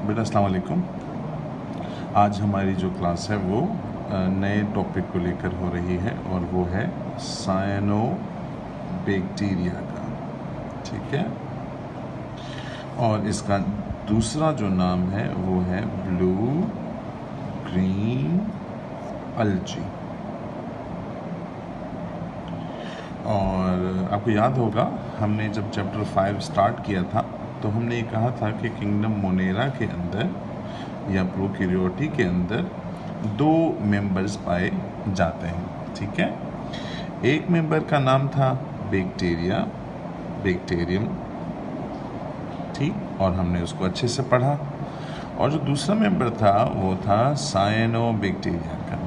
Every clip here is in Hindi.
बेटा अस्सलाम वालेकुम। आज हमारी जो क्लास है वो नए टॉपिक को लेकर हो रही है और वो है साइनोबैक्टीरिया का। ठीक है, और इसका दूसरा जो नाम है वो है ब्लू ग्रीन अल्जी। और आपको याद होगा हमने जब चैप्टर 5 स्टार्ट किया था तो हमने ये कहा था कि किंगडम मोनेरा के अंदर या प्रोकैरियोटी के अंदर दो मेंबर्स पाए जाते हैं। ठीक है, एक मेंबर का नाम था बैक्टीरिया, बैक्टीरियम, ठीक, और हमने उसको अच्छे से पढ़ा। और जो दूसरा मेंबर था वो था साइनोबैक्टीरिया का,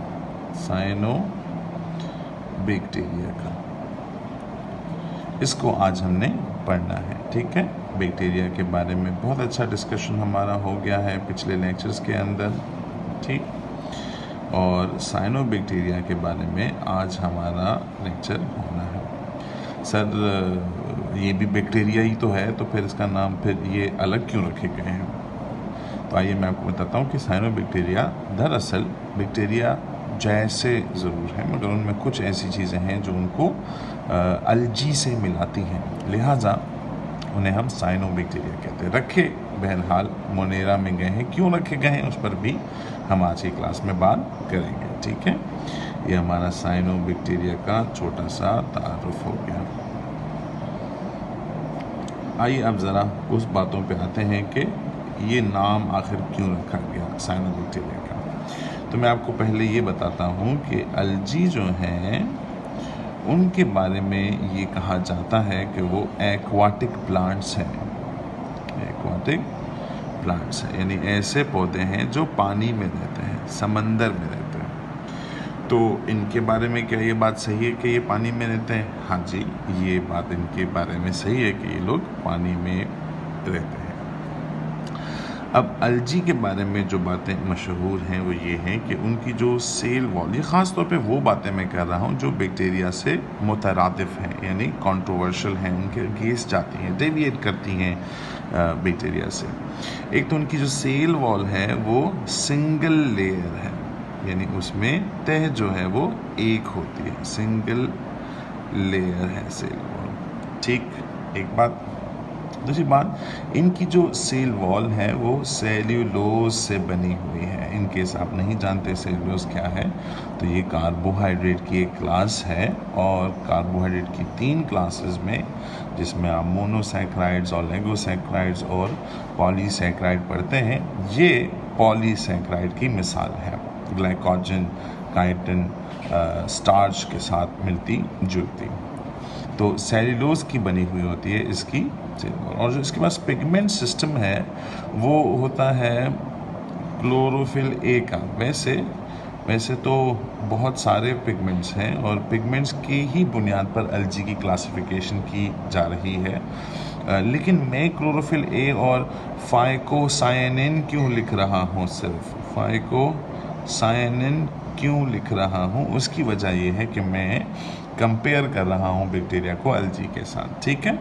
साइनोबैक्टीरिया का। इसको आज हमने पढ़ना है। ठीक है, बैक्टीरिया के बारे में बहुत अच्छा डिस्कशन हमारा हो गया है पिछले लेक्चर्स के अंदर। ठीक, और साइनोबैक्टीरिया के बारे में आज हमारा लेक्चर होना है। सर ये भी बैक्टीरिया ही तो है, तो फिर इसका नाम फिर ये अलग क्यों रखे गए हैं? तो आइए मैं आपको बताता हूँ कि साइनोबैक्टीरिया दरअसल बैक्टीरिया जैसे ज़रूर है, मगर उनमें कुछ ऐसी चीज़ें हैं जो उनको अल्जी से मिलाती हैं, लिहाजा उन्हें हम साइनोबैक्टीरिया कहते हैं। रखे बहरहाल मोनेरा में गए हैं, क्यों रखे गए हैं उस पर भी हम आज की क्लास में बात करेंगे। ठीक है, ये हमारा साइनोबैक्टीरिया का छोटा सा तारुफ हो गया। आइए अब ज़रा उस बातों पे आते हैं कि ये नाम आखिर क्यों रखा गया साइनोबैक्टीरिया का। तो मैं आपको पहले ये बताता हूँ कि अल्जी जो हैं उनके बारे में ये कहा जाता है कि वो एक्वाटिक प्लांट्स हैं। एक्वाटिक प्लांट्स हैं यानी ऐसे पौधे हैं जो पानी में रहते हैं, समंदर में रहते हैं। तो इनके बारे में क्या ये बात सही है कि ये पानी में रहते हैं? हाँ जी, ये बात इनके बारे में सही है कि ये लोग पानी में रहते हैं। अब अल्जी के बारे में जो बातें मशहूर हैं वो ये हैं कि उनकी जो सेल वॉल, ये ख़ास तौर पे वो बातें मैं कर रहा हूँ जो बैक्टीरिया से मुतरादिफ हैं, यानी कंट्रोवर्शियल हैं, उनके अगेंस्ट जाती हैं, डेविएट करती हैं बैक्टीरिया से। एक तो उनकी जो सेल वॉल है वो सिंगल लेयर है, यानी उसमें तह जो है वो एक होती है, सिंगल लेयर है सेल वॉल। ठीक, एक बात। दूसरी बात, इनकी जो सेल वॉल है वो सेल्यूलोज से बनी हुई है। इन केस आप नहीं जानते सेल्यूलोज क्या है, तो ये कार्बोहाइड्रेट की एक क्लास है, और कार्बोहाइड्रेट की 3 क्लासेस में, जिसमें आप मोनोसैक्राइड्स और लेगोसैक्राइड्स और पॉलीसैक्राइड पढ़ते हैं, ये पॉलीसैक्राइड की मिसाल है। ग्लाइकोजन, काइटिन, स्टार्च के साथ मिलती जुलती। तो सेल्यूलोज की बनी हुई होती है इसकी, और जो इसके पास पिगमेंट सिस्टम है वो होता है क्लोरोफिल ए का। वैसे तो बहुत सारे पिगमेंट्स हैं और पिगमेंट्स की ही बुनियाद पर अल्जी की क्लासिफिकेशन की जा रही है, लेकिन मैं क्लोरोफिल ए और फाइकोसायनिन क्यों लिख रहा हूँ, सिर्फ फाइकोसायनिन क्यों लिख रहा हूँ, उसकी वजह यह है कि मैं कंपेयर कर रहा हूँ बैक्टीरिया को अल्जी के साथ। ठीक है,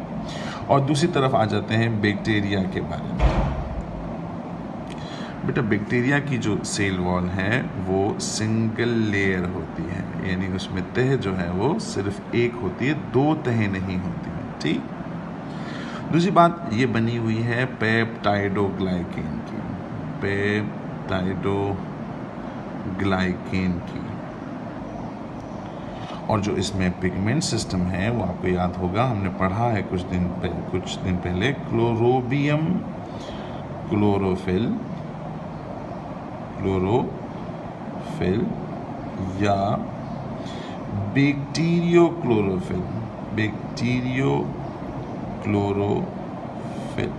और दूसरी तरफ आ जाते हैं बैक्टीरिया के बारे में। बेटा बैक्टीरिया की जो सेल वॉल है वो सिंगल लेयर होती है, यानी उसमें तह जो है वो सिर्फ एक होती है, 2 तहें नहीं होती हैं। ठीक, दूसरी बात, ये बनी हुई है पेप्टाइडोग्लाइकेन की, पेप्टाइडोग्लाइकेन की। और जो इसमें पिगमेंट सिस्टम है वो आपको याद होगा, हमने पढ़ा है कुछ दिन पहले क्लोरोबियम, क्लोरोफिल या बैक्टीरियोक्लोरोफिल।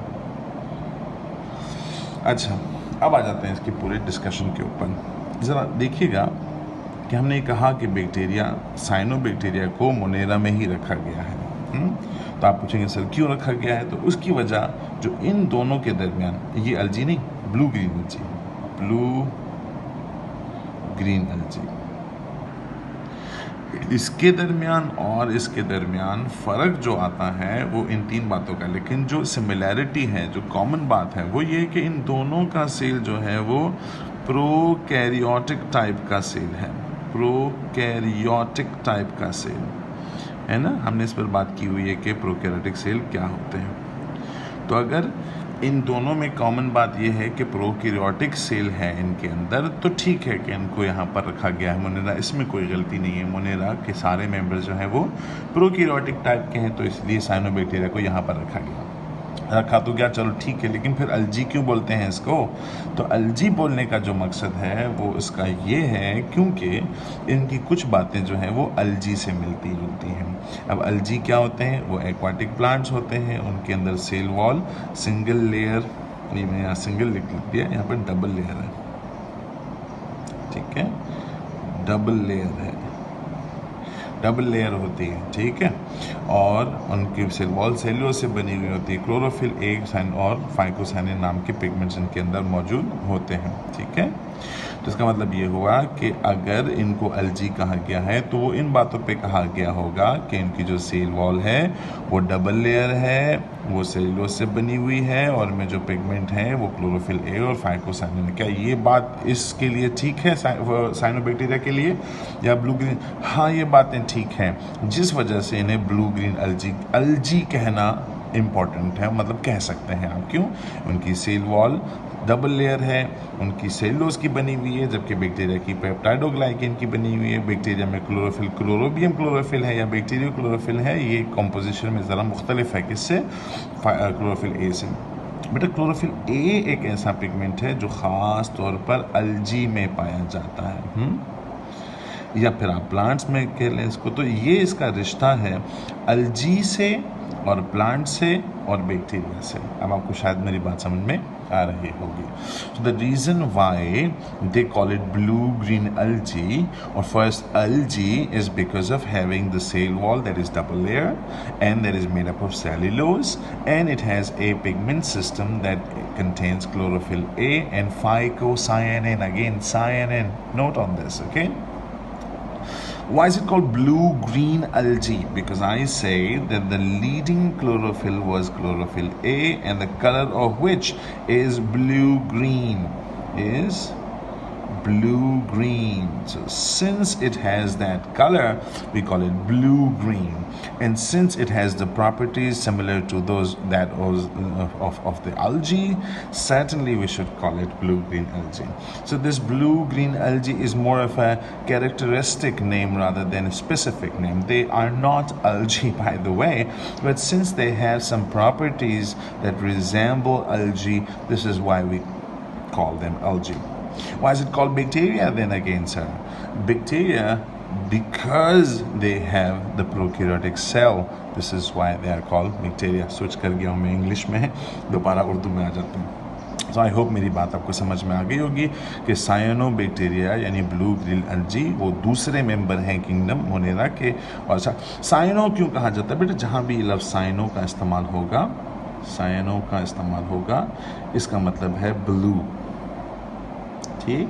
अच्छा, अब आ जाते हैं इसकी पूरे डिस्कशन के ऊपर। ज़रा देखिएगा कि हमने कहा कि बैक्टीरिया, साइनोबैक्टीरिया को मोनेरा में ही रखा गया है। तो आप पूछेंगे सर क्यों रखा गया है? तो उसकी वजह जो इन दोनों के दरमियान, ये अल्जी नहीं, ब्लू ग्रीन अल्जी, ब्लू ग्रीन अल्जी, इसके दरमियान और इसके दरमियान फ़र्क जो आता है वो इन तीन बातों का, लेकिन जो सिमिलैरिटी है, जो कॉमन बात है, वो ये है कि इन दोनों का सेल जो है वो प्रोकैरियोटिक टाइप का सेल है। प्रोकैरियोटिक टाइप का सेल है ना। हमने इस पर बात की हुई है कि प्रोकैरियोटिक सेल क्या होते हैं। तो अगर इन दोनों में कॉमन बात यह है कि प्रोकैरियोटिक सेल है इनके अंदर, तो ठीक है कि इनको यहाँ पर रखा गया है मोनेरा, इसमें कोई गलती नहीं है। मोनेरा के सारे मेंबर्स जो हैं वो प्रोकैरियोटिक टाइप के हैं, तो इसलिए साइनोबैक्टीरिया को यहाँ पर रखा तो क्या, चलो ठीक है। लेकिन फिर अल्जी क्यों बोलते हैं इसको? तो अल्जी बोलने का जो मकसद है वो इसका ये है क्योंकि इनकी कुछ बातें जो हैं वो अल्जी से मिलती जुलती हैं। अब अल्जी क्या होते हैं? वो एक्वाटिक प्लांट्स होते हैं, उनके अंदर सेल वॉल सिंगल लेयर, ये मैं यहाँ सिंगल लिख दिया, यहाँ पर डबल लेयर है, ठीक है, डबल लेयर है, डबल लेयर होती है, ठीक है। और उनकी सेल वॉल सेल्यूलोज से बनी हुई होती है। क्लोरोफिल ए और फाइकोसाइनिन नाम के पिगमेंट्स इनके अंदर मौजूद होते हैं, ठीक है। तो इसका मतलब ये हुआ कि अगर इनको अल्जी कहा गया है तो वो इन बातों पे कहा गया होगा कि इनकी जो सेल वॉल है वो डबल लेयर है, वो सेल्यूलोज से बनी हुई है, और में जो पिगमेंट हैं वो क्लोरोफिल ए और फाइकोसाइनिन। क्या ये बात इसके लिए ठीक है, साइनोबैक्टीरिया के लिए, या ब्लू ग्रीन? हाँ, ये बातें ठीक हैं, जिस वजह से इन्हें ब्लू ग्रीन अल्जी कहना इम्पॉर्टेंट है, मतलब कह सकते हैं आप। क्यों? उनकी सेल वॉल डबल लेयर है, उनकी सेल्यूलोज की बनी हुई है, जबकि बैक्टीरिया की पेप्टाइडोग्लाइकेन की बनी हुई है। बैक्टीरिया में क्लोरोफिल क्लोरोबियम क्लोरोफिल है या बैक्टीरियो क्लोरोफिल है, ये कॉम्पोजिशन में ज़रा मुख्तलिफ है किससे, क्लोरोफिल ए से। बेटा क्लोरोफिल ए एक ऐसा पिगमेंट है जो ख़ास तौर पर अल्जी में पाया जाता है, या फिर आप प्लांट्स में कह लें इसको। तो ये इसका रिश्ता है अल्जी से और प्लांट से और बैक्टीरिया से। अब आपको शायद मेरी बात समझ में आ रही होगी। So the reason why they call it blue-green algae or first algae is because of having the cell wall that is double layer and that is made up of cellulose, and it has a pigment system that contains chlorophyll A and phycocyanin. Again, cyanin. Note on this, okay? Why is it called blue-green algae? Because I say that the leading chlorophyll was chlorophyll A, and the color of which is blue-green, is blue-green. So since it has that color, we call it blue-green. And since it has the properties similar to those that was of the algae, certainly we should call it blue-green algae. So this blue-green algae is more of a characteristic name rather than a specific name. They are not algae, by the way, but since they have some properties that resemble algae, this is why we call them algae. Why is it called bacteria then again, sir? Bacteria, because they have the prokaryotic cell, this is why they are called bacteria. Switch कर गया हूँ मैं इंग्लिश में, दोबारा उर्दू में आ जाता हूँ। So I hope मेरी बात आपको समझ में आ गई होगी कि साइनोबैक्टीरिया यानी ब्लू ग्रीन अल्जी वो दूसरे मेंबर हैं किंगडम मोनेरा के। और साइनो क्यों कहा जाता है? बेटा जहाँ भी लफ्ज़ साइनो का इस्तेमाल होगा, साइनो का इस्तेमाल होगा, इसका मतलब है ब्लू, ठीक।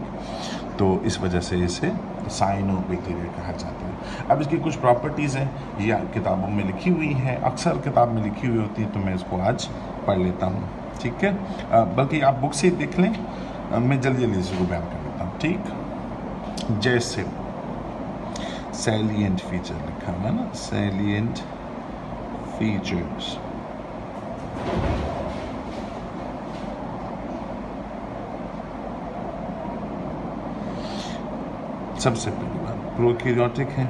तो इस वजह से इसे साइनोबैक्टीरिया कहा जाता है। अब इसकी कुछ प्रॉपर्टीज़ हैं, या किताबों में लिखी हुई हैं, अक्सर किताब में लिखी हुई होती है, तो मैं इसको आज पढ़ लेता हूँ, ठीक है। बल्कि आप बुक से ही देख लें, मैं जल्दी जल्दी इसको बयान कर लेता हूँ, ठीक। जैसे सैलिएंट फीचर लिखा हुआ है ना, सैलिएंट फीचर्स। सबसे पहली बात प्रोकैरियोटिक है,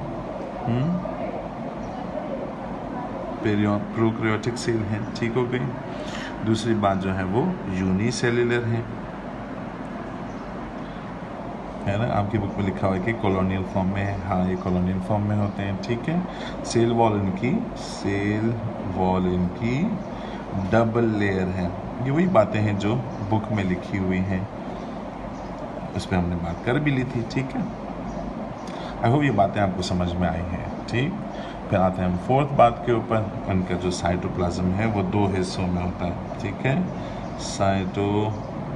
प्रोकैरियोटिक सेल है, ठीक हो गई। दूसरी बात जो है वो यूनिसेल्युलर है ना। आपकी बुक में लिखा हुआ है कि कॉलोनियल फॉर्म में है, हाँ ये कॉलोनियल फॉर्म में होते हैं, ठीक है। सेल वॉल इनकी डबल लेयर है। ये वही बातें हैं जो बुक में लिखी हुई हैं, उस पर हमने बात कर भी ली थी, ठीक है। आई होप ये बातें आपको समझ में आई हैं, ठीक। फिर आते हैं हम फोर्थ बात के ऊपर। उनका जो साइटोप्लाज्म है वो दो हिस्सों में होता है, ठीक है। साइटोप्लाज्म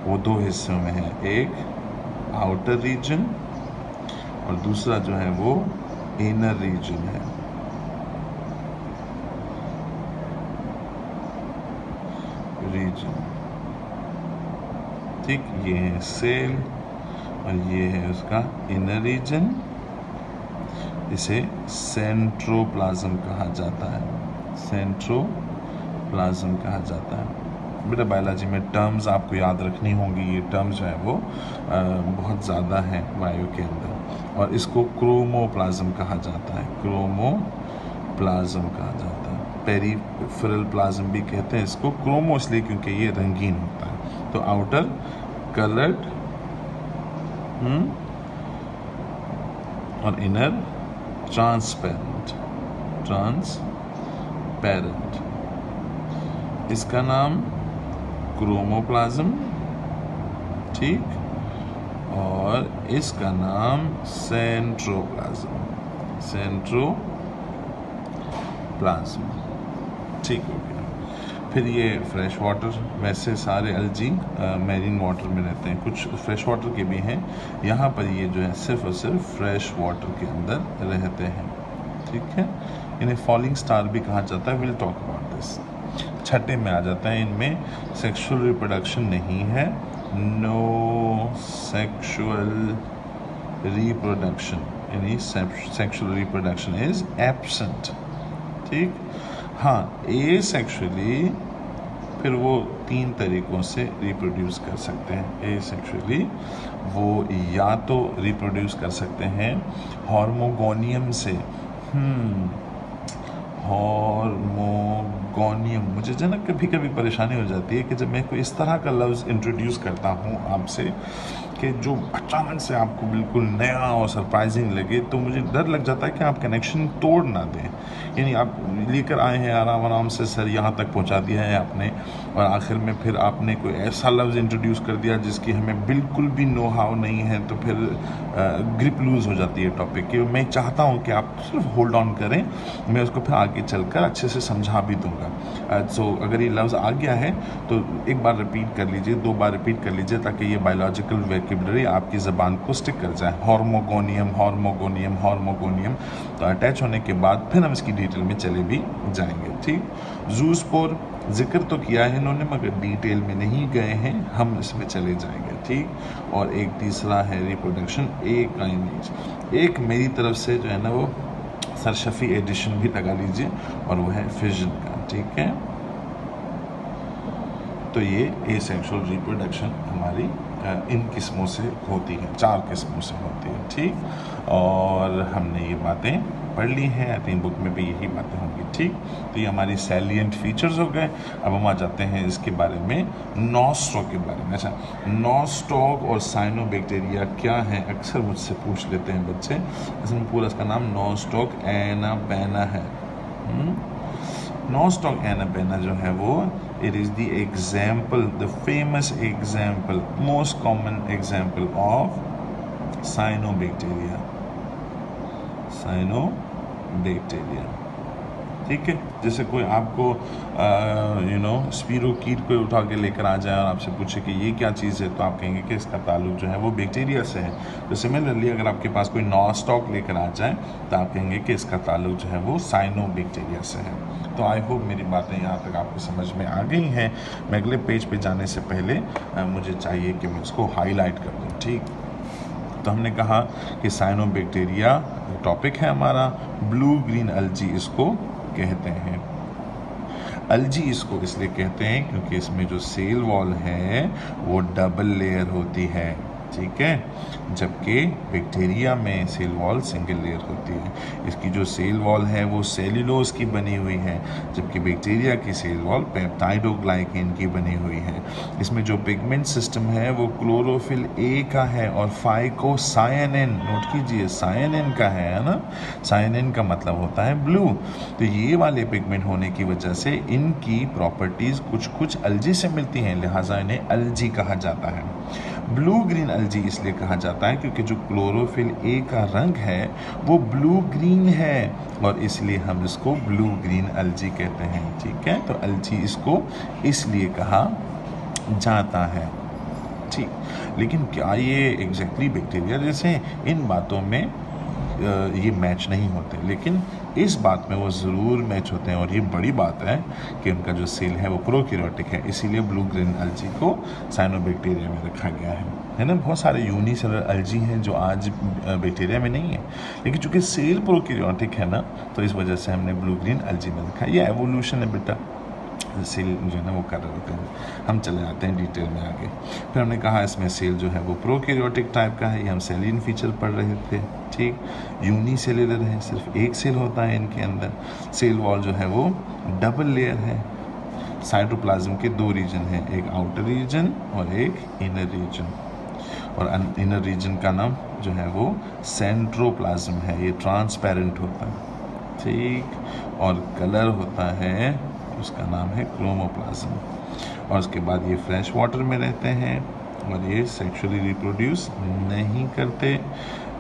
वो दो हिस्सों में है, एक आउटर रीजन और दूसरा जो है वो इनर रीजन है। रीजन, ठीक, ये है सेल और ये है उसका इनर रीजन। इसे सेंट्रोप्लाज्म कहा जाता है, सेंट्रोप्लाज्म कहा जाता है। बेटा बायोलॉजी में टर्म्स आपको याद रखनी होंगी, ये टर्म्स जो है वो बहुत ज़्यादा है बायो के अंदर। और इसको क्रोमोप्लाज्म कहा जाता है, क्रोमोप्लाज्म कहा जाता है। पेरिफेरल प्लाज्म भी कहते हैं इसको, क्रोमो इसलिए क्योंकि ये रंगीन होता है। तो आउटर कलर्ड और इनर ट्रांसपेरेंट, इसका नाम क्रोमोप्लाज्म, ठीक, और इसका नाम सेंट्रोप्लाज्म, ठीक हो गया। फिर ये फ्रेश वाटर, वैसे सारे अलजी मैरीन वाटर में रहते हैं, कुछ फ्रेश वाटर के भी हैं, यहाँ पर ये जो है सिर्फ और सिर्फ फ्रेश वाटर के अंदर रहते हैं, ठीक है। इन्हें फॉलिंग स्टार भी कहा जाता है, विल टॉक अबाउट दिस। छठे में आ जाता है, इनमें सेक्सुअल रिप्रोडक्शन नहीं है, नो सेक्सुअल रिप्रोडक्शन, यानी सेक्सुअल रिप्रोडक्शन इज एब्सेंट, ठीक। हाँ, एसेक्सुअली फिर वो 3 तरीक़ों से रिप्रोड्यूस कर सकते हैं। एसेक्सुअली वो या तो रिप्रोड्यूस कर सकते हैं हार्मोगोनियम से, हार्मोगोनियम, मुझे जो ना कभी कभी परेशानी हो जाती है कि जब मैं कोई इस तरह का लफ्ज़ इंट्रोड्यूस करता हूँ आपसे कि जो अचानक से आपको बिल्कुल नया और सरप्राइजिंग लगे, तो मुझे डर लग जाता है कि आप कनेक्शन तोड़ ना दें। यानी आप लेकर आए हैं आराम आराम से, सर यहाँ तक पहुँचा दिया है आपने, और आखिर में फिर आपने कोई ऐसा लफ्ज़ इंट्रोड्यूस कर दिया जिसकी हमें बिल्कुल भी नो हाउ नहीं है, तो फिर ग्रिप लूज़ हो जाती है टॉपिक की। मैं चाहता हूँ कि आप सिर्फ होल्ड ऑन करें, मैं उसको फिर आगे चलकर अच्छे से समझा भी दूँगा। सो अगर ये लफ्ज़ आ गया है तो एक बार रिपीट कर लीजिए, 2 बार रिपीट कर लीजिए, ताकि ये बायोलॉजिकल वोकैबुलरी आपकी ज़बान को स्टिक कर जाए। हार्मोगोनियम, हार्मोगोनियम, हार्मोगोनियम। तो अटैच होने के बाद फिर हम इसकी डिटेल में चले भी जाएंगे, ठीक। ज़ूस्पोर जिक्र तो किया है इन्होंने, मगर डिटेल में नहीं गए हैं, हम इसमें चले जाएंगे, ठीक। और एक तीसरा है रिप्रोडक्शन, एक काइनेज। एक मेरी तरफ से जो है ना वो सरशफी एडिशन भी लगा लीजिए, और वो है फिजन का, ठीक है। तो ये एसेक्सुअल रिप्रोडक्शन हमारी इन किस्मों से होती है, 4 किस्मों से होती है, ठीक। और हमने ये बातें पढ़ ली हैं, आई थिंक बुक में भी यही बातें होंगी, ठीक। तो ये हमारी सैलिएंट फीचर्स हो गए। अब हम आ जाते हैं इसके बारे में, नॉस्टॉक के बारे में। अच्छा, नॉस्टॉक और साइनोबैक्टीरिया क्या है, अक्सर मुझसे पूछ लेते हैं बच्चे। असल में पूरा इसका नाम नॉस्टॉक एनाबेना है। नॉस्टॉक एनाबेना जो है वो, it is the example, the famous example, most common example of cyanobacteria, ठीक है। जैसे कोई आपको स्पिरोकीट को उठा के लेकर आ जाए और आपसे पूछे कि ये क्या चीज़ है, तो आप कहेंगे कि इसका ताल्लुक जो है वो बैक्टीरिया से है। तो सिमिलरली अगर आपके पास कोई नॉस्टॉक लेकर आ जाए तो आप कहेंगे कि इसका ताल्लुक जो है वो साइनोबैक्टीरिया से है। तो आई होप मेरी बातें यहाँ तक आपको समझ में आ गई हैं। मैं अगले पेज पे जाने से पहले मुझे चाहिए कि मैं इसको हाईलाइट कर दूँ, ठीक। तो हमने कहा कि साइनोबैक्टीरिया टॉपिक है हमारा, ब्लू ग्रीन अलजी इसको कहते हैं। अलजी इसको इसलिए कहते हैं क्योंकि इसमें जो सेल वॉल है वो डबल लेयर होती है, ठीक है, जबकि बैक्टीरिया में सेल वॉल सिंगल लेयर होती है। इसकी जो सेल वॉल है वो सेल्यूलोज की बनी हुई है, जबकि बैक्टीरिया की सेल वॉल पेप्टाइडोग्लाइकेन की बनी हुई है। इसमें जो पिगमेंट सिस्टम है वो क्लोरोफिल ए का है और फाइकोसायनिन, नोट कीजिए सायनिन का है ना। सायनिन का मतलब होता है ब्लू। तो ये वाले पिगमेंट होने की वजह से इनकी प्रॉपर्टीज़ कुछ कुछ अलजी से मिलती हैं, लिहाजा इन्हें अलजी कहा जाता है। ब्लू ग्रीन अलजी इसलिए कहा जाता है क्योंकि जो क्लोरोफिल ए का रंग है वो ब्लू ग्रीन है, और इसलिए हम इसको ब्लू ग्रीन अलजी कहते हैं, ठीक है। तो अलजी इसको इसलिए कहा जाता है, ठीक। लेकिन क्या ये एग्जैक्टली बैक्टीरिया जैसे हैं, इन बातों में ये मैच नहीं होते, लेकिन इस बात में वो ज़रूर मैच होते हैं। और ये बड़ी बात है कि उनका जो सेल है वो प्रोकैरियोटिक है, इसीलिए ब्लू ग्रीन अलजी को साइनोबैक्टीरिया में रखा गया है ना। बहुत सारे यूनिसेलुलर अलजी हैं जो आज बैक्टीरिया में नहीं है, लेकिन चूंकि सेल प्रोकैरियोटिक है ना, तो इस वजह से हमने ब्लू ग्रीन अलजी में रखा। ये एवोल्यूशन है बेटा, सेल जो है ना वो कर रहे होते हैं। हम चले आते हैं डिटेल में आगे। फिर हमने कहा इसमें सेल जो है वो प्रोकैरियोटिक टाइप का है, ये हम सेलियन फीचर पढ़ रहे थे, ठीक। यूनिसेलुलर है, सिर्फ एक सेल होता है इनके अंदर। सेल वॉल जो है वो डबल लेयर है। साइटोप्लाज्म के दो रीजन हैं, एक आउटर रीजन और एक इनर रीजन। और इनर रीजन का नाम जो है वो सेंट्रोप्लाज्म है, ये ट्रांसपेरेंट होता है, ठीक। और कलर होता है, उसका नाम है क्रोमोप्लाज्म। और उसके बाद ये फ्रेश वाटर में रहते हैं और ये सेक्सुअली रिप्रोड्यूस नहीं करते।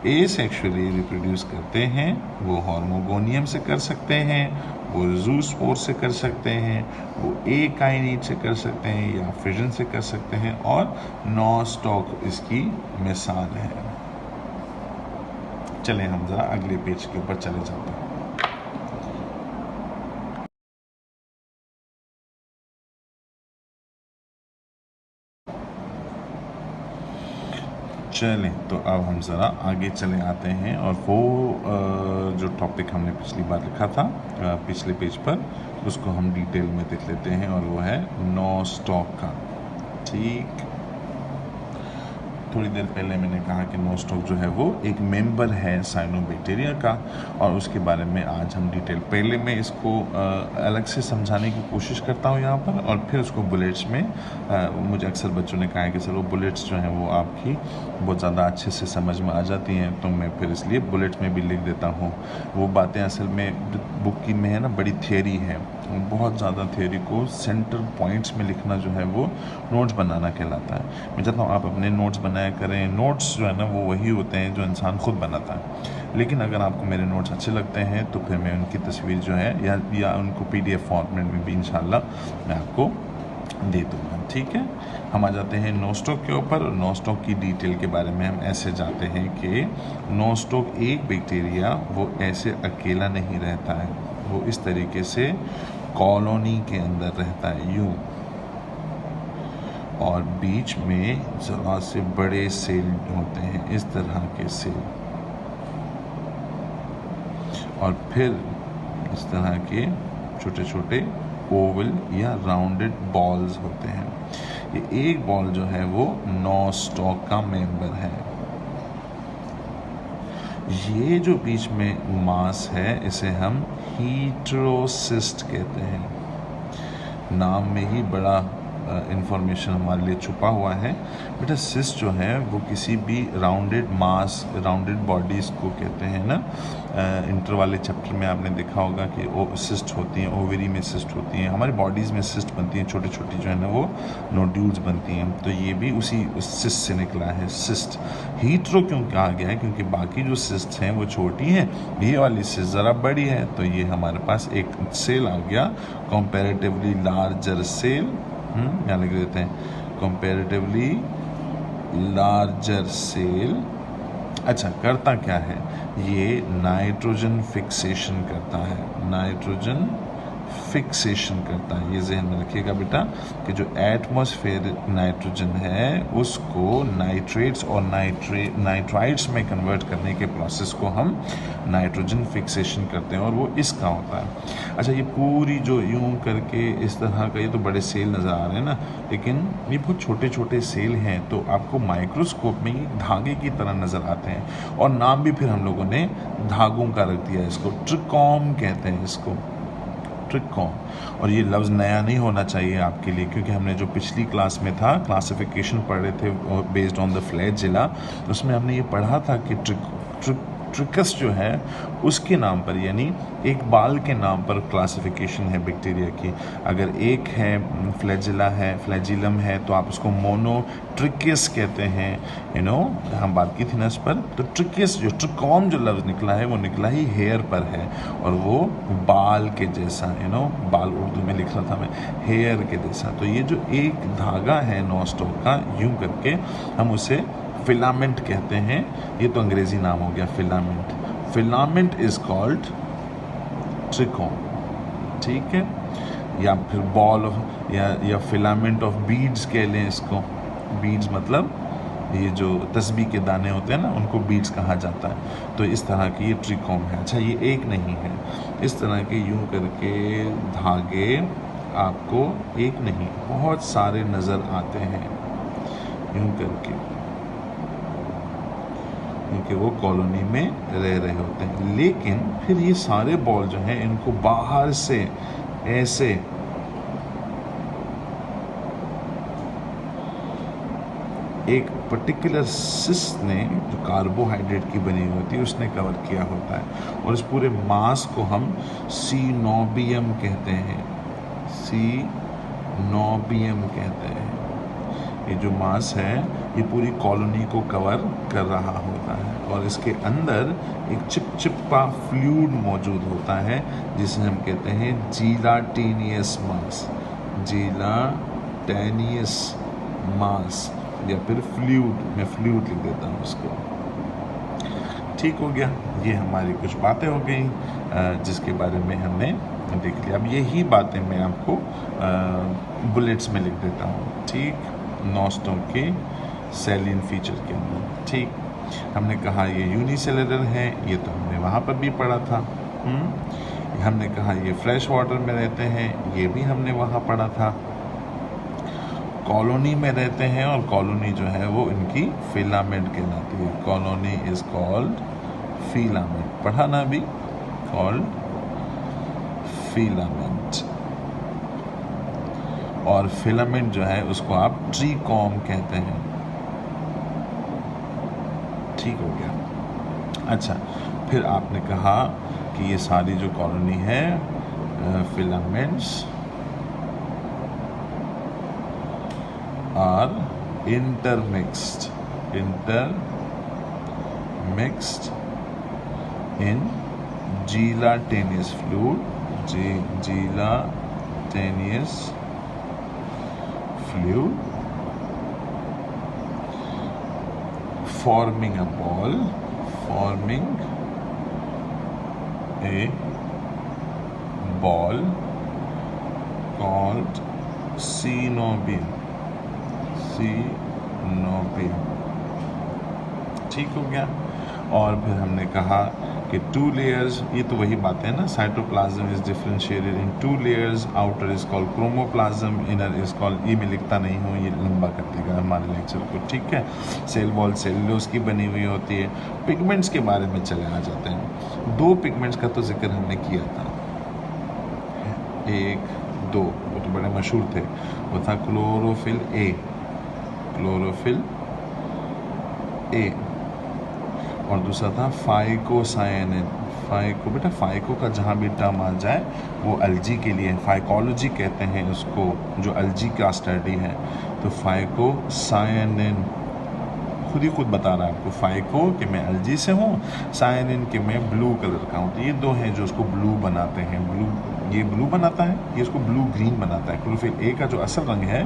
एसेक्सुअली रिप्रोड्यूस करते हैं, वो हॉर्मोगोनियम से कर सकते हैं, वो ज़ूस्पोर से कर सकते हैं, वो एकाइनेट से कर सकते हैं या फिजन से कर सकते हैं, और नॉस्टॉक इसकी मिसाल है। चलें हम ज़रा अगले पेज के ऊपर चले जाते हैं। चलें तो अब हम ज़रा आगे चले आते हैं, और वो जो टॉपिक हमने पिछली बार लिखा था पिछले पेज पर, उसको हम डिटेल में देख लेते हैं, और वो है नॉस्टॉक का, ठीक। थोड़ी देर पहले मैंने कहा कि नॉस्टॉक जो है वो एक मेंबर है साइनोबैक्टीरिया का, और उसके बारे में आज हम डिटेल, पहले मैं इसको अलग से समझाने की कोशिश करता हूँ यहाँ पर, और फिर उसको बुलेट्स में मुझे अक्सर बच्चों ने कहा है कि सर वो बुलेट्स जो हैं वो आपकी बहुत ज़्यादा अच्छे से समझ में आ जाती हैं, तो मैं फिर इसलिए बुलेट्स में भी लिख देता हूँ। वो बातें असल में बुक की में है ना, बड़ी थियरी है, बहुत ज़्यादा थियरी को सेंटर पॉइंट्स में लिखना जो है वो नोट्स बनाना कहलाता है। मैं चाहता हूँ आप अपने नोट्स बनाया करें। नोट्स जो है ना वो वही होते हैं जो इंसान खुद बनाता है, लेकिन अगर आपको मेरे नोट्स अच्छे लगते हैं तो फिर मैं उनकी तस्वीर जो है या उनको PDF फॉर्मेट में भी इंशाल्लाह मैं आपको दे दूँगा, ठीक है। हम आ जाते हैं नॉस्टॉक के ऊपर। नॉस्टॉक की डिटेल के बारे में हम ऐसे जाते हैं कि नॉस्टॉक एक बैक्टीरिया वो ऐसे अकेला नहीं रहता है, वो इस तरीके से कॉलोनी के अंदर रहता है यूँ, और बीच में ज़रा से बड़े सेल होते हैं, इस तरह के सेल, और फिर इस तरह के छोटे छोटे ओवल या राउंडेड बॉल्स होते हैं। ये एक बॉल जो है वो नॉस्टॉक का मेंबर है। ये जो बीच में मास है इसे हम हीटेरोसिस्ट कहते हैं। नाम में ही बड़ा इंफॉर्मेशन हमारे लिए छुपा हुआ है बेटा। सिस्ट जो है वो किसी भी राउंडेड मास, राउंडेड बॉडीज़ को कहते हैं ना। इंटर वाले चैप्टर में आपने देखा होगा कि सिस्ट होती हैं, ओवरी में सिस्ट होती हैं, हमारी बॉडीज़ में सिस्ट बनती हैं, छोटी छोटी जो है ना वो नोड्यूल्स बनती हैं, तो ये भी उसी सिस्ट से निकला है सिस्ट। हीट्रो क्यों कहा गया है? क्योंकि बाकी जो सिस्ट हैं वो छोटी हैं, ये वाली सिस्ट ज़रा बड़ी है, तो ये हमारे पास एक सेल आ गया, कंपैरेटिवली लार्जर सेल। यहाँ लिख देते हैं कंपैरेटिवली लार्जर सेल। अच्छा, करता क्या है? ये नाइट्रोजन फिक्सेशन करता है, नाइट्रोजन फिक्सेशन करता है। ये जहन में रखिएगा बेटा कि जो एटमॉस्फेरिक नाइट्रोजन है उसको नाइट्रेट्स और नाइट्राइट्स में कन्वर्ट करने के प्रोसेस को हम नाइट्रोजन फिक्सेशन करते हैं, और वो इसका होता है। अच्छा, ये पूरी जो यूं करके इस तरह का, ये तो बड़े सेल नज़र आ रहे हैं ना, लेकिन ये बहुत छोटे छोटे सेल हैं, तो आपको माइक्रोस्कोप में ये धागे की तरह नज़र आते हैं, और नाम भी फिर हम लोगों ने धागों का रख दिया, इसको ट्रिकॉम कहते हैं, इसको ट्रिकॉम। और ये लफ्ज़ नया नहीं होना चाहिए आपके लिए, क्योंकि हमने जो पिछली क्लास में था, क्लासिफिकेशन पढ़ रहे थे बेस्ड ऑन द फ्लैजेला, उसमें हमने ये पढ़ा था कि ट्रिकस जो है उसके नाम पर, यानी एक बाल के नाम पर क्लासिफिकेशन है बैक्टीरिया की। अगर एक है फ्लैजिला है, फ्लैजिलम है, तो आप उसको मोनोट्रिकस कहते हैं। हम बात की थी ना इस पर। तो ट्रिकस जो ट्रिकॉम जो लफ्ज़ निकला है वो निकला ही हेयर पर है, और वो बाल के जैसा, बाल उर्दू में लिख रहा था मैं, हेयर के जैसा। तो ये जो एक धागा है नॉस्टॉक का, यूं करके हम उसे फिलामेंट कहते हैं। ये तो अंग्रेजी नाम हो गया फिलामेंट। फिलामेंट इज कॉल्ड ट्रिकॉम, ठीक है। या फिर बॉल ऑफ या फिलामेंट ऑफ बीड्स कह लें इसको। बीड्स मतलब ये जो तस्बीह के दाने होते हैं ना, उनको बीड्स कहा जाता है। तो इस तरह की ये ट्रिकॉम है। अच्छा, ये एक नहीं है, इस तरह के यूं करके धागे आपको एक नहीं बहुत सारे नज़र आते हैं यूं करके, क्योंकि वो कॉलोनी में रह रहे होते हैं। लेकिन फिर ये सारे बॉल जो हैं, इनको बाहर से ऐसे एक पर्टिकुलर सिस्ट ने, जो कार्बोहाइड्रेट की बनी हुई होती है, उसने कवर किया होता है। और इस पूरे मास को हम सीनोबियम कहते हैं। सीनोबियम कहते हैं। ये जो मास है ये पूरी कॉलोनी को कवर कर रहा होता है, और इसके अंदर एक चिपचिपा फ्लूइड मौजूद होता है जिसे हम कहते हैं जीलाटिनियस मास। जीलाटिनियस मास या फिर फ्लूइड, मैं फ्लूइड लिख देता हूँ उसको। ठीक हो गया। ये हमारी कुछ बातें हो गई जिसके बारे में हमने देख लिया। अब यही बातें मैं आपको बुलेट्स में लिख देता हूँ, ठीक, नॉस्टॉक के सेलियन फीचर के अंदर। ठीक, हमने कहा ये यूनिसेलुलर है, ये तो हमने वहाँ पर भी पढ़ा था। हमने कहा ये फ्रेश वाटर में रहते हैं, ये भी हमने वहाँ पढ़ा था। कॉलोनी में रहते हैं, और कॉलोनी जो है वो इनकी फिलामेंट कहलाती है। कॉलोनी इज कॉल्ड फिलामेंट, पढ़ा ना अभी, कॉल्ड फिलामेंट। और फिलामेंट जो है उसको आप ट्रीकॉम कहते हैं। ठीक हो गया। अच्छा, फिर आपने कहा कि ये सारी जो कॉलोनी है filaments are intermixed in gelatinous fluid, gelatinous fluid, forming a ball, called synovium। ठीक हो गया। और फिर हमने कहा कि 2 लेयर्स, ये तो वही बात है ना, cytoplasm is differentiated in 2 layers, outer is called chromoplasm, inner is called, ये मैं लिखता नहीं हूँ, ये लंबा कर देगा हमारे लेक्चर को, ठीक है। सेल वॉल सेलुलोज की बनी हुई होती है। पिगमेंट्स के बारे में चले आ जाते हैं। 2 पिगमेंट्स का तो जिक्र हमने किया था, 1 2, वो तो बड़े मशहूर थे। वो था क्लोरोफिल ए, और दूसरा था फाइकोसायनिन। बेटा फाइको का जहाँ भी टर्म आ जाए वो अल्जी के लिए, फाइकोलॉजी कहते हैं उसको, जो अल्जी का स्टडी है। तो फाइकोसायनिन खुद ही बता रहा है आपको, फाइको कि मैं अल्जी से हूँ, सायनिन कि मैं ब्लू कलर का हूँ। तो ये 2 हैं जो उसको ब्लू बनाते हैं। ये ब्लू बनाता है, ये इसको ब्लू ग्रीन बनाता है। क्लोरोफिल ए का जो असल रंग है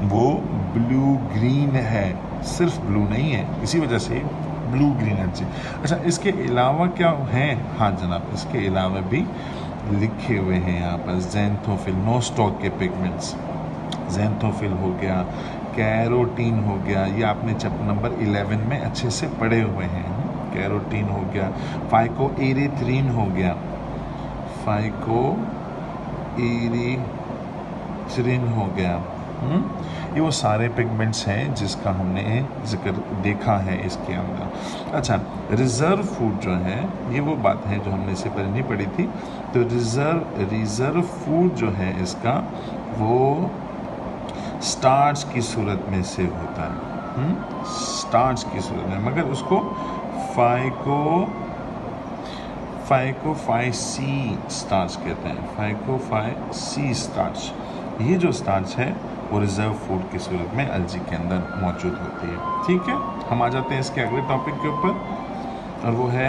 वो ब्लू ग्रीन है, सिर्फ ब्लू नहीं है, इसी वजह से ब्लू ग्रीन एनर्जी। अच्छा, इसके अलावा क्या हैं? हाँ जनाब, इसके अलावा भी लिखे हुए हैं यहाँ पर ज़ैंथोफिल, नॉस्टॉक के पिगमेंट्स। ज़ैंथोफिल हो गया, कैरोटीन हो गया, ये आपने चैप्टर नंबर 11 में अच्छे से पढ़े हुए हैं। कैरोटीन हो गया, फाइकोएरिथ्रिन हो गया, फाइकोएरिथ्रिन हो गया। ये वो सारे पिगमेंट्स हैं जिसका हमने जिक्र देखा है इसके अंदर। अच्छा, रिज़र्व फूड जो है, ये वो बात है जो हमने इससे पहले नहीं पढ़ी थी। तो रिज़र्व फूड जो है इसका, वो स्टार्च की सूरत में से होता है, स्टार्च की सूरत में, मगर उसको फाइको फाइकोफाई-सी स्टार्च कहते हैं, फाइकोफाई-सी स्टार्च। ये जो स्टार्च है वो रिजर्व फूड की सूरत में अलजी के अंदर मौजूद होती है। ठीक है, हम आ जाते हैं इसके अगले टॉपिक के ऊपर, और वो है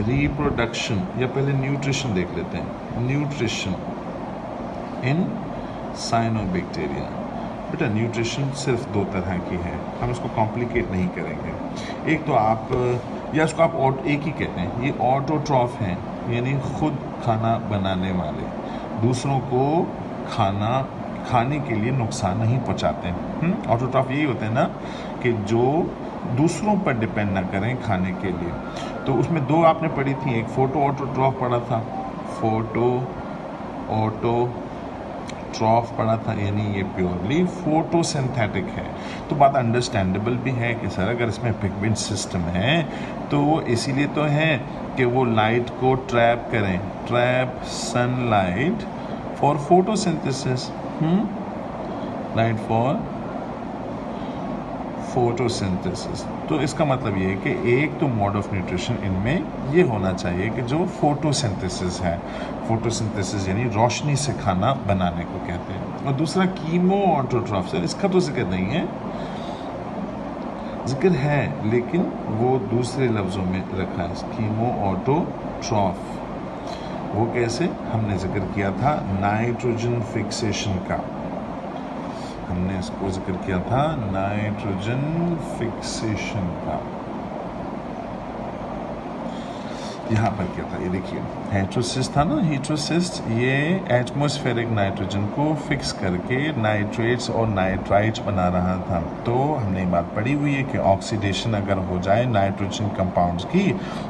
रिप्रोडक्शन, या पहले न्यूट्रिशन देख लेते हैं। Nutrition in cyanobacteria. बेटा न्यूट्रिशन सिर्फ दो तरह की है, हम इसको कॉम्प्लिकेट नहीं करेंगे। एक तो आप, या इसको आप एक ही कहते हैं, ये ऑटोट्रॉफ हैं, यानी खुद खाना बनाने वाले, दूसरों को खाने के लिए नुकसान नहीं पहुंचाते। ऑटोट्रॉफ यही होते हैं ना, कि जो दूसरों पर डिपेंड ना करें खाने के लिए। तो उसमें दो आपने पढ़ी थी, एक फोटो ऑटोट्रॉफ पढ़ा था, फोटो ऑटोट्रॉफ पढ़ा था, यानी ये प्योरली फोटोसिंथेटिक है। तो बात अंडरस्टैंडेबल भी है कि सर अगर इसमें पिगमेंट सिस्टम है तो वो इसीलिए तो है कि वो लाइट को ट्रैप करें, trap sunlight for photosynthesis, light for photosynthesis. तो इसका मतलब ये है कि एक तो मोड ऑफ न्यूट्रिशन इनमें ये होना चाहिए कि जो फोटोसिंथेसिस है, फोटोसिंथेसिस यानी रोशनी से खाना बनाने को कहते हैं। और दूसरा कीमो ऑटोट्रॉफ, से इसका तो जिक्र नहीं है, जिक्र है लेकिन वो दूसरे लफ्ज़ों में रखा है, कीमो ऑटोट्रॉफ। वो कैसे, हमने जिक्र किया था नाइट्रोजन फिक्सेशन का, हमने इसको जिक्र किया था नाइट्रोजन फिक्सेशन का। यहाँ पर क्या था, ये देखिए हेट्रोसिस्ट था ना, हेट्रोसिस्ट ये एटमॉस्फेरिक नाइट्रोजन को फिक्स करके नाइट्रेट्स और नाइट्राइट्स बना रहा था। तो हमने बात पढ़ी हुई है कि ऑक्सीडेशन अगर हो जाए नाइट्रोजन कंपाउंड्स की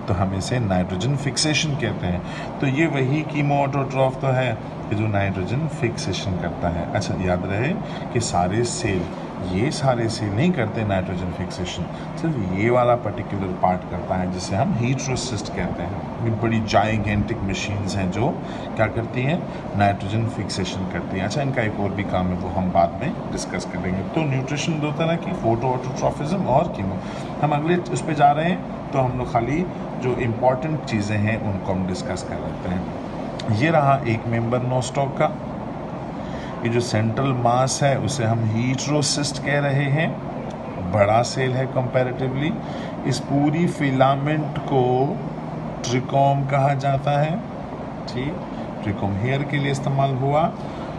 तो हम इसे नाइट्रोजन फिक्सेशन कहते हैं। तो ये वही कीमो ऑटोट्रॉफ तो है कि जो नाइट्रोजन फिक्सेशन करता है। अच्छा याद रहे कि सारे सेल नहीं करते नाइट्रोजन फिक्सेशन, सिर्फ ये वाला पर्टिकुलर पार्ट करता है जिसे हम हेट्रोसिस्ट कहते हैं। ये बड़ी जाइगेंटिक मशीन्स हैं जो क्या करती हैं, नाइट्रोजन फिक्सेशन करती हैं। अच्छा इनका एक और भी काम है, वो हम बाद में डिस्कस करेंगे। तो न्यूट्रिशन दो तरह की, फोटो ऑटोट्रॉफिज्म और कीमो। हम अगले उस पर जा रहे हैं, तो हम लोग खाली जो इम्पॉर्टेंट चीज़ें हैं उनको हम डिस्कस कर लेते हैं। ये रहा एक मेंबर नोस्टॉक का, ये जो सेंट्रल मास है उसे हम हेट्रोसिस्ट कह रहे हैं, बड़ा सेल है कंपैरेटिवली। इस पूरी फिलामेंट को ट्रिकोम कहा जाता है, ठीक, ट्रिकोम हेयर के लिए इस्तेमाल हुआ।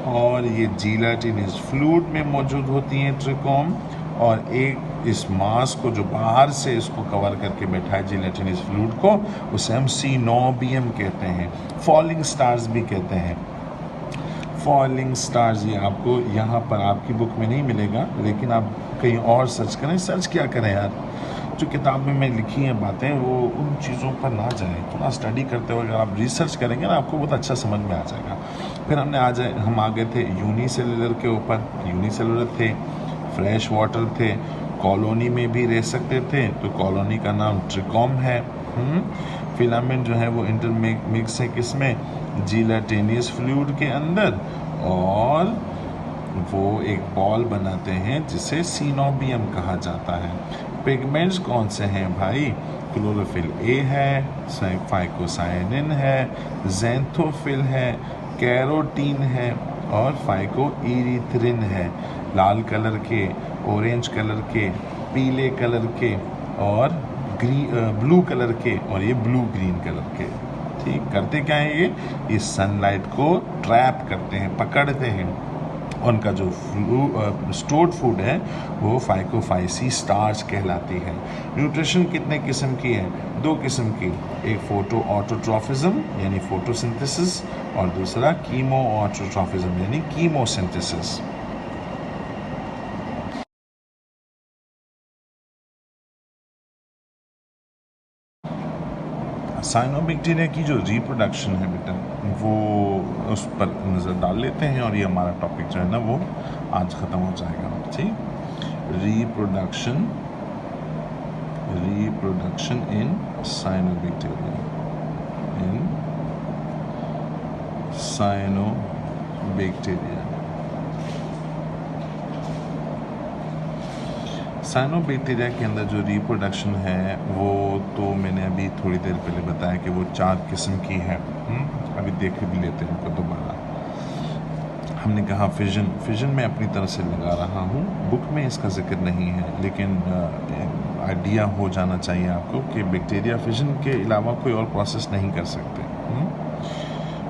और ये जिलेटिनस फ्लूइड में मौजूद होती हैं ट्रिकोम, और एक इस मास को जो बाहर से इसको कवर करके बैठा है जिलेटिनस फ्लूइड को, उसे हम सीनोबियम कहते हैं, फॉलिंग स्टार्स भी कहते हैं। फॉलिंग स्टार्स ये आपको यहाँ पर आपकी बुक में नहीं मिलेगा, लेकिन आप कहीं और सर्च करें, सर्च क्या करें यार, जो किताब में लिखी हैं बातें वो उन चीज़ों पर ना जाएं। थोड़ा स्टडी करते हुए अगर आप रिसर्च करेंगे ना आपको बहुत अच्छा समझ में आ जाएगा। फिर हम आ गए थे यूनिसेलुलर के ऊपर। यूनिसेलुलर थे, फ्रेश वाटर थे, कॉलोनी में भी रह सकते थे, तो कॉलोनी का नाम ट्रिकोम है। फिलामेंट जो है वो इंटरमिक्स है किसमें, जिलेटिनस फ्लूइड के अंदर, और वो एक बॉल बनाते हैं जिसे सीनोबियम कहा जाता है। पिगमेंट्स कौन से हैं भाई, क्लोरोफिल ए है, फाइकोसाइनिन है, ज़ैंथोफिल है, कैरोटीन है और फाइकोइरिथ्रिन है। लाल कलर के, ऑरेंज कलर के, पीले कलर के और ब्लू कलर के, और ये ब्लू ग्रीन कलर के। ठीक, करते क्या है ये सनलाइट को ट्रैप करते हैं, पकड़ते हैं। उनका जो स्टोर्ड फूड है वो फाइकोफाई-सी स्टार्च कहलाती है। न्यूट्रिशन कितने किस्म की है, दो किस्म की, एक फोटो ऑटोट्रॉफिज्म यानी फोटोसिंथेसिस, और दूसरा कीमो ऑटोट्रॉफिज्म यानी कीमोसिंथेसिस। साइनोबैक्टीरिया की जो रिप्रोडक्शन है बेटा, वो उस पर नज़र डाल लेते हैं, और ये हमारा टॉपिक जो है ना वो आज ख़त्म हो जाएगा। ठीक, रिप्रोडक्शन इन साइनोबैक्टीरिया, साइनोबैक्टीरिया के अंदर जो रिप्रोडक्शन है वो तो मैंने अभी थोड़ी देर पहले बताया कि वो 4 किस्म की है। अभी देख भी लेते हैं उनको दोबारा। हमने कहा फिजन मैं अपनी तरफ से लगा रहा हूँ, बुक में इसका जिक्र नहीं है, लेकिन आइडिया हो जाना चाहिए आपको कि बैक्टीरिया फिजन के अलावा कोई और प्रोसेस नहीं कर सकते।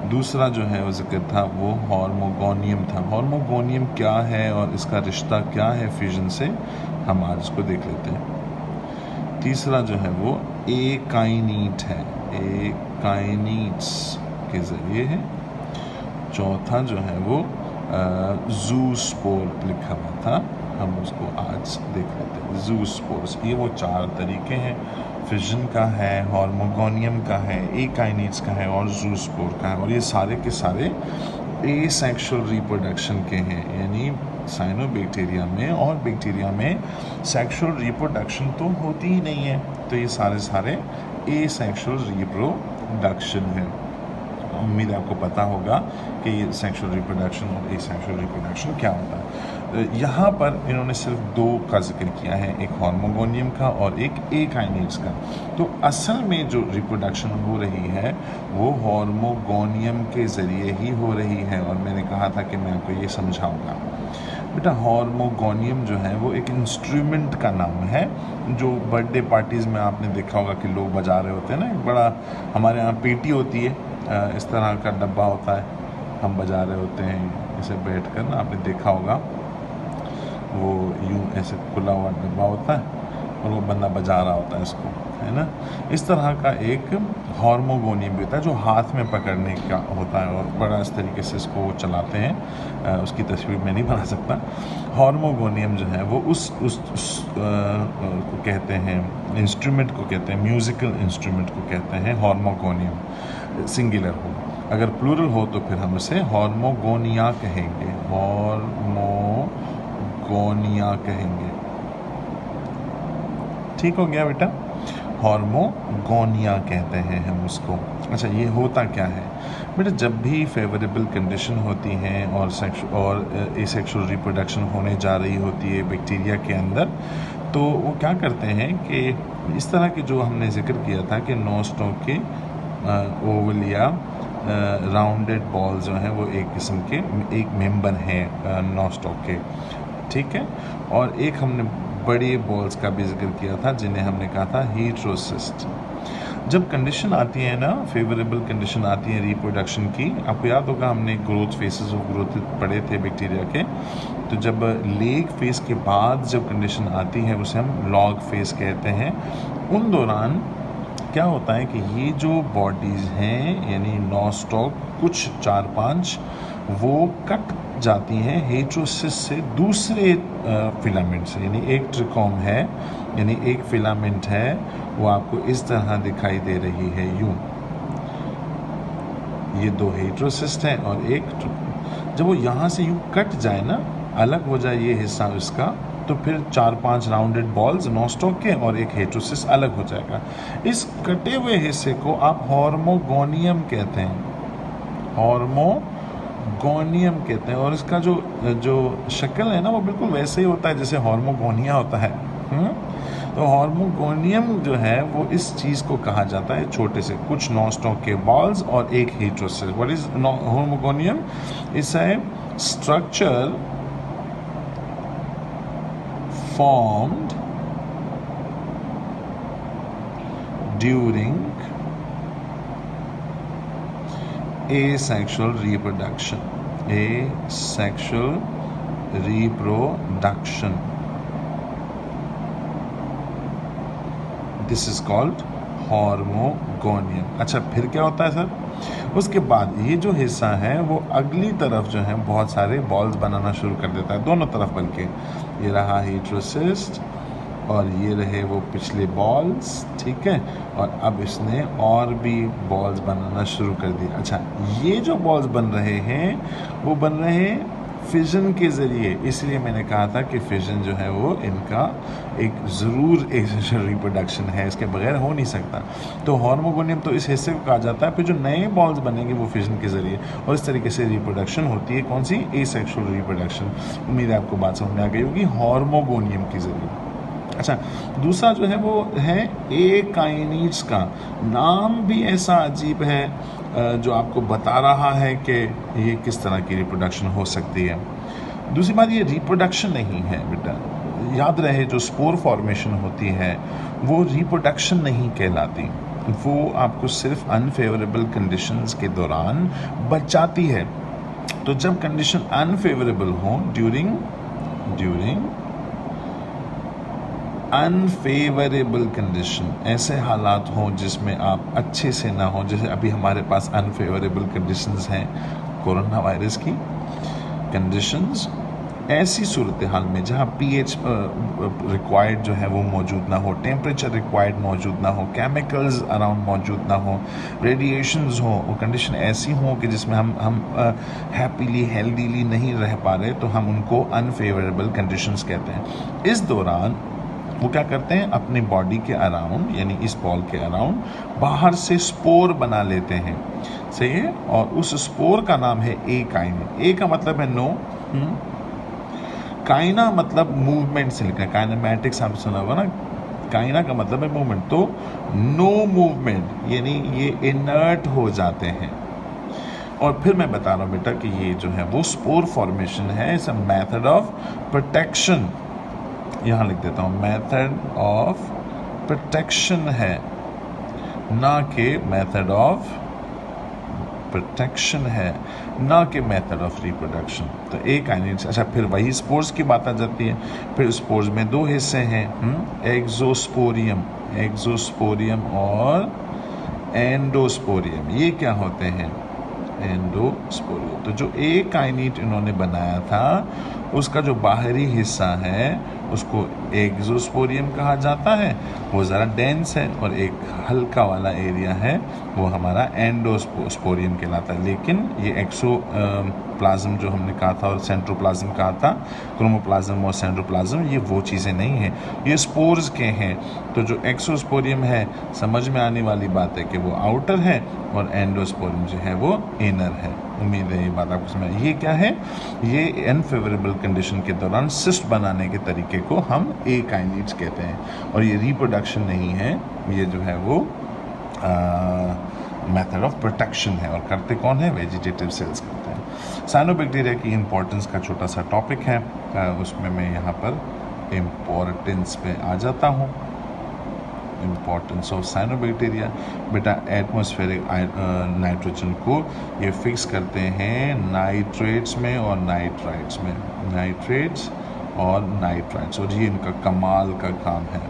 दूसरा जो है वो जिक्र था वो हॉर्मोगोनियम था। हॉर्मोगोनियम क्या है और इसका रिश्ता क्या है फिजन से, हम आज इसको देख लेते हैं। तीसरा जो है वो एकाइनीट है, एकाइनीट्स के ज़रिए है। चौथा जो है वो ज़ूस्पोर लिखा हुआ था, हम उसको आज देख लेते हैं। ज़ूस्पोर्स, ये वो 4 तरीके हैं, फिजन का है, हॉर्मोगोनियम का है, एकाइनीट्स का है और ज़ूस्पोर का है। और ये सारे के सारे एसेक्सुअल रिप्रोडक्शन के हैं, यानी साइनोबैक्टीरिया में और बैक्टीरिया में सेक्सुअल रिप्रोडक्शन तो होती ही नहीं है, तो ये सारे एसेक्सुअल रिप्रोडक्शन है। उम्मीद है आपको पता होगा कि ये सेक्सुअल रिप्रोडक्शन और एसेक्सुअल रिप्रोडक्शन क्या होता है। यहाँ पर इन्होंने सिर्फ 2 का जिक्र किया है, एक हॉर्मोगोनियम का और एक एकाइनेट्स का। तो असल में जो रिप्रोडक्शन हो रही है वो हॉर्मोगोनियम के ज़रिए ही हो रही है, और मैंने कहा था कि मैं आपको ये समझाऊंगा। बेटा हॉर्मोगोनियम जो है वो एक इंस्ट्रूमेंट का नाम है, जो बर्थडे पार्टीज़ में आपने देखा होगा कि लोग बजा रहे होते हैं ना। एक बड़ा हमारे यहाँ पेटी होती है, इस तरह का डब्बा होता है, हम बजा रहे होते हैं इसे बैठ कर ना, आपने देखा होगा। वो यूं ऐसे खुला हुआ डब्बा होता है और वो बंदा बजा रहा होता है इसको, है ना। इस तरह का एक हॉर्मोगोनियम भी होता है जो हाथ में पकड़ने का होता है, और बड़ा इस तरीके से इसको वो चलाते हैं। उसकी तस्वीर मैं नहीं बना सकता। हॉर्मोगोनियम जो है वो उस को कहते हैं, इंस्ट्रूमेंट को कहते हैं, म्यूज़िकल इंस्ट्रूमेंट को कहते हैं हॉर्मोगोनियम, सिंगुलर हो। अगर प्लूरल हो तो फिर हम उसे हॉर्मोगोनिया कहेंगे, हॉर्मोगोनिया कहेंगे। ठीक हो गया बेटा, हॉर्मोगोनिया कहते हैं हम उसको। अच्छा, ये होता क्या है बेटा, जब भी फेवरेबल कंडीशन होती हैं और एसेक्सुअल रिप्रोडक्शन होने जा रही होती है बैक्टीरिया के अंदर, तो वो क्या करते हैं कि इस तरह के जो हमने जिक्र किया था कि नोस्टॉक के ओवल या राउंडेड बॉल जो हैं वो एक किस्म के एक मेंबर हैं नोस्टॉक के, ठीक है। और एक हमने बड़ी बॉल्स का भी जिक्र किया था जिन्हें हमने कहा था हीट्रोसिस्ट। जब कंडीशन आती है ना, फेवरेबल कंडीशन आती है रिप्रोडक्शन की, आपको याद होगा हमने ग्रोथ फेसेस ऑफ ग्रोथ पढ़े थे बैक्टीरिया के। तो जब लेग फेस के बाद जब कंडीशन आती है उसे हम लॉग फेस कहते हैं। उन दौरान क्या होता है कि ये जो बॉडीज़ हैं यानी नोस्टॉक कुछ 4-5 वो कट जाती हैं हेट्रोसिस से दूसरे फिलामेंट से, यानी एक ट्रिकोम है, यानी एक फिलामेंट है, वो आपको इस तरह दिखाई दे रही है यूं। ये 2 हेट्रोसिस्ट हैं और एक जब वो यहाँ से यूं कट जाए ना, अलग हो जाए ये हिस्सा इसका, तो फिर 4-5 राउंडेड बॉल्स नोस्टॉक के और एक हेट्रोसिस अलग हो जाएगा। इस कटे हुए हिस्से को आप हॉर्मोगोनियम कहते हैं, हॉर्मोगोनियम कहते हैं। और इसका जो शक्ल है ना वो बिल्कुल वैसे ही होता है जैसे हॉर्मोगोनिया होता है। तो हॉर्मोगोनियम जो है वो इस चीज़ को कहा जाता है, छोटे से कुछ नोस्टॉक के बॉल्स और एक heterocyst. What is hormogonium? It's a structure formed during asexual reproduction. Asexual reproduction. This is called hormogonium. अच्छा, फिर क्या होता है सर? उसके बाद ये जो हिस्सा है वो अगली तरफ जो है बहुत सारे बॉल्स बनाना शुरू कर देता है, दोनों तरफ। बल्कि ये रहा हेट्रोसिस्ट और ये रहे वो पिछले बॉल्स, ठीक है। और अब इसने और भी बॉल्स बनाना शुरू कर दिया। अच्छा, ये जो बॉल्स बन रहे हैं वो बन रहे हैं फिजन के ज़रिए, इसलिए मैंने कहा था कि फिजन जो है वो इनका एक ज़रूर एसेक्सुअल रिप्रोडक्शन है, इसके बगैर हो नहीं सकता। तो हॉर्मोगोनियम तो इस हिस्से को कहा जाता है, फिर जो नए बॉल्स बनेंगे वो फिजन के ज़रिए, और इस तरीके से रिप्रोडक्शन होती है। कौन सी? Asexual reproduction. उम्मीद है आपको बात समझ में आ गई होगी, हॉर्मोगोनियम के ज़रिए। अच्छा, दूसरा जो है वो है ए काइनेट्स का नाम भी ऐसा अजीब है जो आपको बता रहा है कि ये किस तरह की रिप्रोडक्शन हो सकती है। दूसरी बात, ये रिप्रोडक्शन नहीं है बेटा, याद रहे जो स्पोर फॉर्मेशन होती है वो रिप्रोडक्शन नहीं कहलाती, वो आपको सिर्फ अनफेवरेबल कंडीशंस के दौरान बचाती है। तो जब कंडीशन अनफेवरेबल हो, ड्यूरिंग अनफेवरेबल कंडीशन, ऐसे हालात हों जिसमें आप अच्छे से ना हो, जैसे अभी हमारे पास अनफेवरेबल कंडीशंस हैं कोरोना वायरस की कंडीशंस, ऐसी सूरत हाल में जहाँ pH रिक्वायर्ड जो है वो मौजूद ना हो, टेम्परेचर रिक्वायर्ड मौजूद ना हो, केमिकल्स अराउंड मौजूद ना हो, रेडिएशंस हो, वो कंडीशन ऐसी हो कि जिसमें हम हैप्पीली हेल्दीली नहीं रह पा रहे, तो हम उनको अनफेवरेबल कंडीशंस कहते हैं। इस दौरान वो क्या करते हैं, अपनी बॉडी के अराउंड यानी इस बॉल के अराउंड बाहर से स्पोर बना लेते हैं, सही है, और उस स्पोर का नाम है ए काइना। ए का मतलब है नो, काइना मतलब मूवमेंट से लिखा है, काइनेमैटिक्स आप सुना होगा ना, काइना का मतलब है मूवमेंट, तो नो मूवमेंट यानी ये इनर्ट हो जाते हैं। और फिर मैं बता रहा हूँ बेटा कि ये जो है वो स्पोर फॉर्मेशन है, it's a method of protection, यहाँ लिख देता हूँ, मेथड ऑफ प्रोटेक्शन है, ना कि मेथड ऑफ प्रोटेक्शन है, ना कि मेथड ऑफ रिप्रोडक्शन। तो एक काइनेट्स। अच्छा, फिर वही स्पोर्स की बात आ जाती है। फिर स्पोर्स में दो हिस्से हैं, एक्सोस्पोरियम और एंडोस्पोरियम। ये क्या होते हैं? एंडोस्पोरियम। तो जो एक काइनेट इन्होंने बनाया था उसका जो बाहरी हिस्सा है उसको एक्सोस्पोरियम कहा जाता है, वो ज़रा डेंस है, और एक हल्का वाला एरिया है वो हमारा एंडोस्पोरियम कहलाता है। लेकिन ये एक्सोप्लाज्म जो हमने कहा था और सेंट्रोप्लाज्म कहा था, क्रोमोप्लाज्म और सेंट्रोप्लाज्म, ये वो चीज़ें नहीं हैं, ये स्पोर्स के हैं। तो जो एक्सोस्पोरियम है, समझ में आने वाली बात है कि वो आउटर है और एंडोस्पोरियम जो है वो इनर है। उम्मीद है ये बात आपको समझ। ये क्या है? ये अनफेवरेबल कंडीशन के दौरान सिस्ट बनाने के तरीके को हम एकाइनेट्स कहते हैं, और ये रिप्रोडक्शन नहीं है, ये जो है वो मेथड ऑफ प्रोटेक्शन है। और करते कौन है? वेजिटेटिव सेल्स करते हैं। साइनोबैक्टीरिया की इम्पोर्टेंस का छोटा सा टॉपिक है, उसमें मैं यहाँ पर इम्पोर्टेंस पे आ जाता हूँ। इम्पोर्टेंस ऑफ साइनोबैक्टीरिया, बेटा एटमॉस्फेरिक नाइट्रोजन को ये फिक्स करते हैं नाइट्रेट्स में और नाइट्राइट्स में, नाइट्रेट्स और नाइट्राइट्स, और ये इनका कमाल का काम है।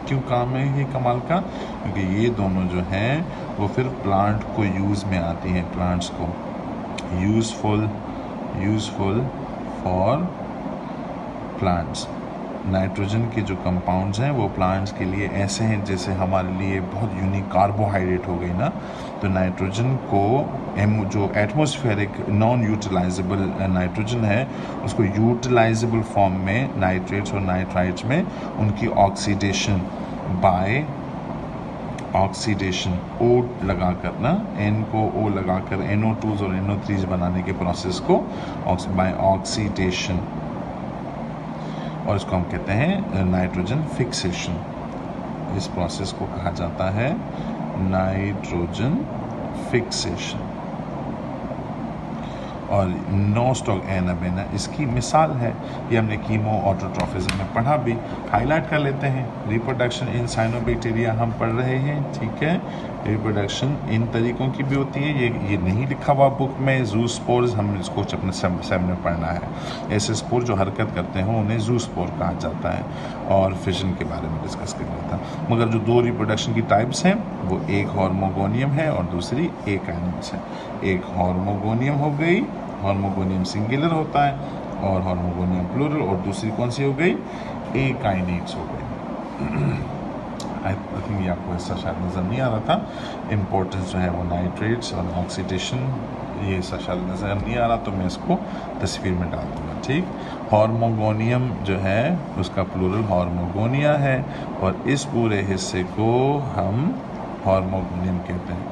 क्यों काम है ये कमाल का? क्योंकि ये दोनों जो हैं वो फिर प्लांट को यूज़ में आती हैं, प्लांट्स को यूज़फुल फॉर प्लांट्स। नाइट्रोजन के जो कंपाउंड्स हैं वो प्लांट्स के लिए ऐसे हैं जैसे हमारे लिए बहुत यूनिक कार्बोहाइड्रेट हो गई ना। तो नाइट्रोजन को जो एटमॉस्फेरिक नॉन यूटिलाइजेबल नाइट्रोजन है उसको यूटिलाइजेबल फॉर्म में नाइट्रेट्स और नाइट्राइट्स में उनकी ऑक्सीडेशन बाय ऑक्सीडेशन O लगाकर ना, N को O लगाकर NO2s और NO3s बनाने के प्रोसेस को बाय ऑक्सीडेशन, और इसको हम कहते हैं नाइट्रोजन फिक्सेशन। इस प्रोसेस को कहा जाता है नाइट्रोजन फिक्सेशन। और नो स्टॉक एनाबेना इसकी मिसाल है, ये हमने कीमो ऑटोट्रॉफिज्म में पढ़ा भी। हाईलाइट कर लेते हैं, रिप्रोडक्शन इन साइनोबैक्टीरिया हम पढ़ रहे हैं, ठीक है। रिप्रोडक्शन इन तरीकों की भी होती है, ये नहीं लिखा हुआ बुक में। ज़ूस्पोर्स हम इसको अपने सब में पढ़ना है। ऐसे स्पोर जो हरकत करते हैं उन्हें ज़ूस्पोर कहा जाता है, और फिशन के बारे में डिस्कस कर रहा था। मगर जो दो रिप्रोडक्शन की टाइप्स हैं वो एक हॉर्मोगोनियम है और दूसरी एकाइनेट्स है। एक हॉर्मोगोनियम हो गई, हॉर्मोगोनियम सिंगुलर होता है, और हॉर्मोगोनियम प्लूरल, और दूसरी कौन सी हो गई? एकाइनेट्स हो गई। आई थिंक ये आपको ऐसा शायद नज़र नहीं आ रहा था। इम्पोर्टेंस जो है वो नाइट्रेट्स और ऑक्सीडेशन, ये ऐसा शायद नज़र नहीं आ रहा, तो मैं इसको तस्वीर में डाल दूँगा, ठीक। हॉर्मोगोनियम जो है उसका प्लूरल हॉर्मोगोनिया है, और इस पूरे हिस्से को हम हॉर्मोगोनियम कहते हैं।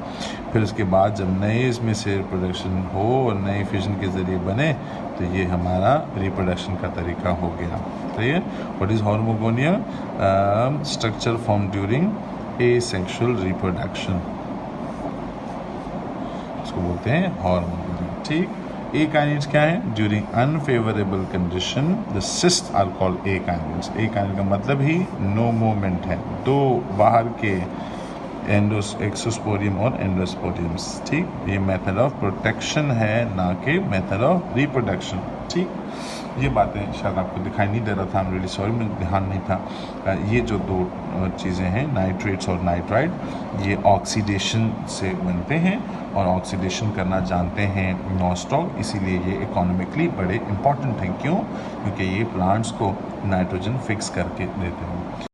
फिर उसके बाद जब नए इसमें से रिप्रोडक्शन हो और नए फिजन के ज़रिए बने तो ये हमारा रिप्रोडक्शन का तरीका हो गया। सही है। What is hormogonia? Structure form during asexual reproduction, इसको बोलते हैं हार्मोगोनिया। ठीक। एकाइनिड्स क्या है? During unfavourable condition the cyst are called akinetes. Akinete का मतलब ही नो मूवमेंट है, दो बाहर के एक्सोस्पोरियम और एंडोस्पोरियम्स। ठीक। ये मेथड ऑफ प्रोटेक्शन है, ना कि मेथड ऑफ रिप्रोडक्शन। ठीक। ये बातें शायद आपको दिखाई नहीं दे रहा था, रियली सॉरी, मुझे ध्यान नहीं था। ये जो दो चीज़ें हैं, नाइट्रेट्स और नाइट्राइड, ये ऑक्सीडेशन से बनते हैं और ऑक्सीडेशन करना जानते हैं नॉस्टॉक, इसीलिए ये इकोनॉमिकली बड़े इंपॉर्टेंट हैं। क्यों? क्योंकि ये प्लांट्स को नाइट्रोजन फिक्स करके देते हैं।